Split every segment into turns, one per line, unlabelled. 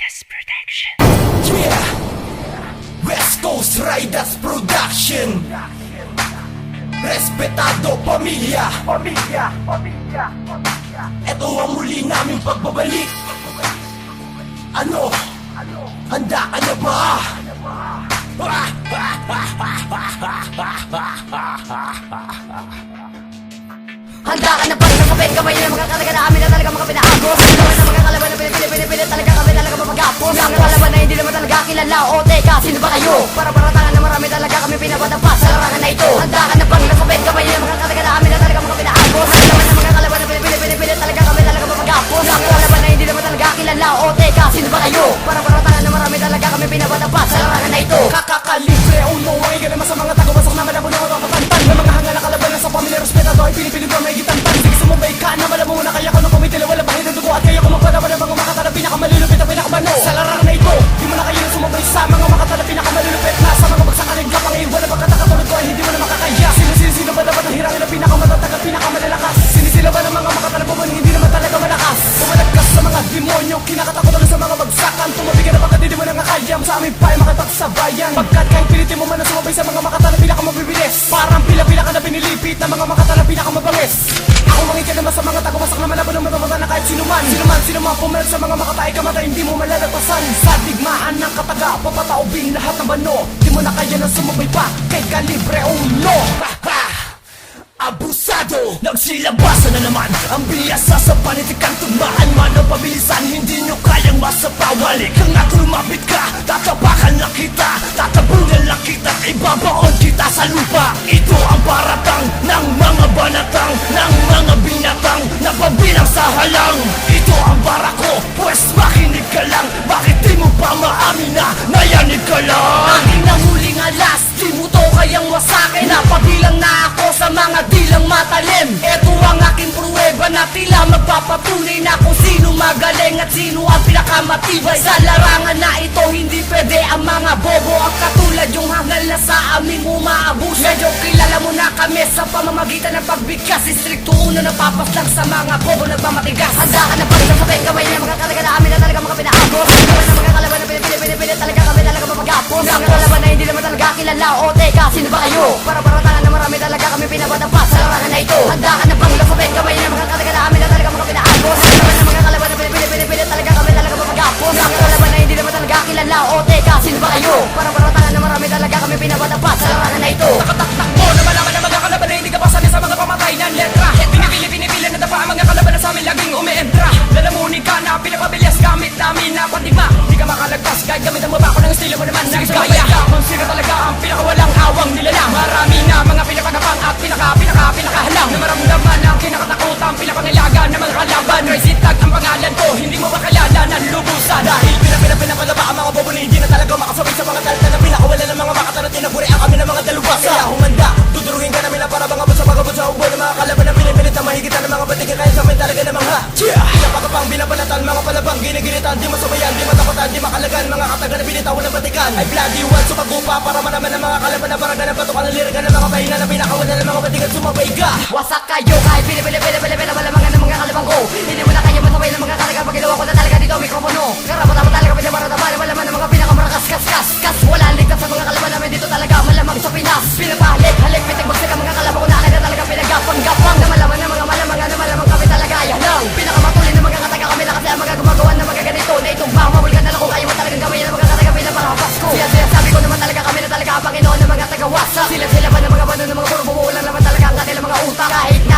Riders Production.
Yeah! West Coast Riders Production. Respetado pamilya. Ito ang muli naming pagbabalik. Ano? Handa ka na ba?
Handa ka na ba? Nakapit kamay na mga talaga na amin na talaga mga pinaagos. Naman na mga kalaban na pinipili talaga kami talaga mamagapos. Mga kalaban na hindi naman talaga kilala. O teka, sino ba kayo? Para baratangan na marami talaga kami pinapatapa sa larangan na ito. Handa ka na bang nakapit kamay na mga talaga na amin na talaga mga pinaagos. Naman na mga kalaban na pinipili talaga kami talaga mamagapos. Mga kalaban na hindi naman talaga kilala. O teka, sino ba kayo? Para baratangan na marami talaga kami pinapatapa sa larangan na ito.
Kakakalibre, oh no, ay ganun sa mga tago-basok na malabo na matapatantan. May mga hangal na kalaban na sa pamilya respetado ay pinipili ba may gitantan. Sige sumubay ka na malabo na kaya ko nung kumitila wala bahid ng dugo at kaya ko magpalaban ng mga makatala pinakamalulupit at pinakamano. Sa larangan na ito, di mo na kayo na sumubay sa mga makatala pinakamalulupit na sa mga bagsakaling kapang ngayon wala pagkatakatulad ko ay hindi mo na makakaya. Sino ba dapat ang hirangin na pinakamatatag at pinakamalalakas? Sila ba ng mga makatala po hindi naman talaga malakas? Bumalagkas sa mga demonyo, kinakatakot sa mga bagsakan. Tumabi ka na baka di mo na ngakayam sa aming pa'y makapagsabayan. Pagkat kahit pilitin mo man na sumabay sa mga makatala pinakamabibilis. Parang pila-pila ka na binilipit na mga makatala pinakamabangis. Ako mangin ka naman sa mga tagumasak na malabo ng matamata na kahit sino man pumeral sa mga makatay kamata hindi mo malalagpasan. Sa digmaan ng kataga, papataubing lahat ng bano. Di mo na kaya na sumabay pa kay Kalibre Uno. Abusado! Nagsilabasan na naman ang biyasa sa panitikang tugmaan man ang pabilisan, hindi nyo kayang masapawalik. Kang at lumapit ka, tatapakan lang kita, tatabunan lang kita, ibabaon kita sa lupa. Ito ang paratang ng mga banatang, ng mga binatang na pabilang sa halang. Ito ang barako, pwes makinig ka lang. Bakit di mo pa maamin na nayanig ka lang?
Aking nahuling alas, di mo to kayang wasakin. Napabilang na ako sa mga dilang matalim. Ito ang aking pruweba na tila magpapatunay na kung sino magaling at sino ang pinakamatibay. Sa larangan na ito hindi pwede ang mga bobo. Ang katulad yung hangal na sa aming umaabuso. Medyo kilala mo na kami sa pamamagitan ng pagbigkas. Istrikto uno na papaslang sa mga bobo nagmamatigas. Handa ka na ba sa sabay kamay na mga talaga na amin na talaga mga pinaagos. Naman na mga kalaban na pinipili talaga kami talaga mamagapos. Mga kalaban na hindi naman talaga kilala. O teka, sino ba kayo? Para baratangan na marami talaga kami pinapatapa sa larangan na ito. Handa ka na bang lasabay kamay na mga talaga na amin na talaga mga pinaagos. Naman na mga kalaban na pinipili talaga kami talaga mamagapos. Mga kalaban na hindi naman talaga kilala. O teka, sino ba kayo? Para baratangan na marami talaga kami pinapatapa sa larangan na ito.
Nakataktak mo na malaman na mga kalaban na hindi ka pasali sa mga pamatay ng letra. Pinipili na dapa ang mga kalaban na sa amin laging umeentra. Lalamunin ka na pinapabilis gamit namin na patigma. Di ka makalagpas kahit gamitan mo ba ako ng estilo mo naman na kaya. Kung talaga ang pinakawalang awang nila na. Marami na mga pinapagapang at pinakahalang. Na maramdaman ang kinakatakutan pinapangilaga ng mga kalaban. Crazy tag ang pangalan ko, hindi mo ba kilala ng lubusan? Dahil pinapalaba ang mga bobo na hindi na talaga makasabay sa mga talta na pinakawala ng mga makatara. Tinagurian kami ng mga dalubas. Kaya humanda, tuturuhin ka namin na para bang abot sa pag-abot sa ubo ng mga kalaban na pinipilit na mahigitan ng mga batigin. Kaya sa amin talaga ng mga pinapagapang binabalatan, mga palabang ginigilitan. Di masabayan, di matapatan, di makalagan. Mga kataga na binitawan ng batikan ay bloody one sumagupa para manaman ng mga kalaban na parang ganang patukan ng lirigan ng mga bahina na pinakawala ng mga batikan. Sumabay ka!
Wasak kayo kahit pinipili malamangan ng mga kalabang ko. Hindi mo na kaya masabay ng mga talaga pag ginawa ko na talaga dito ang mikropono. Karapat mo talaga pinamaratapan malaman ng mga pinakamarakas kas. Wala ligtas sa mga kalaban namin dito talaga malamang sa Pinas. Pinapahalik, pitigbagsak ang mga kalabang ko na akin na talaga pinagapang-gapang. Na malaman ng mga malamangan na malamang kami talaga yan lang. Pinakamatuloy ng mga kataga kami na kasi ang mga gumagawa ng mga ganito. Na itong mamamulkan na lang kung kaya mo talagang gawin ng mga kataga pinaparapas ko. Sabi ko naman talaga kami na talaga ang Panginoon ng mga taga-wasa. Sila ba ng mga bano ng mga puro bumuulan naman talaga ang kanilang mga utak. Kahit na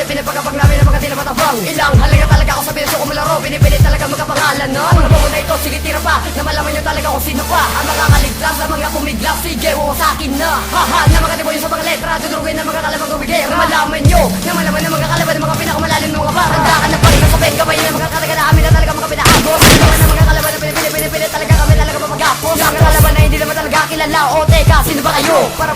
pinipagapag namin ng mga di na matabang. Ilang halaga talaga ako sa pinso ko malaro. Pinipili talaga magkapangalan no? Mga bobo na ito, sige tira pa. Na malaman nyo talaga kung sino pa ang makakaligtas sa mga kumiglas. Sige, wawasakin na. Haha, na mga demonyo sa mga letra. Dudurugin na mga kalabang gumigay. Na malaman nyo, na malaman ng mga kalaban ng mga pinakamalalim ng mga bar. Handa ka na pa rin nasabay kamay na mga kataga na amin na talaga mga pinaagos. Naman ng mga kalaban na pinipili talaga kami talaga mamagapos. Mga kalaban na hindi naman talaga kilala. O teka, sino ba kayo? Para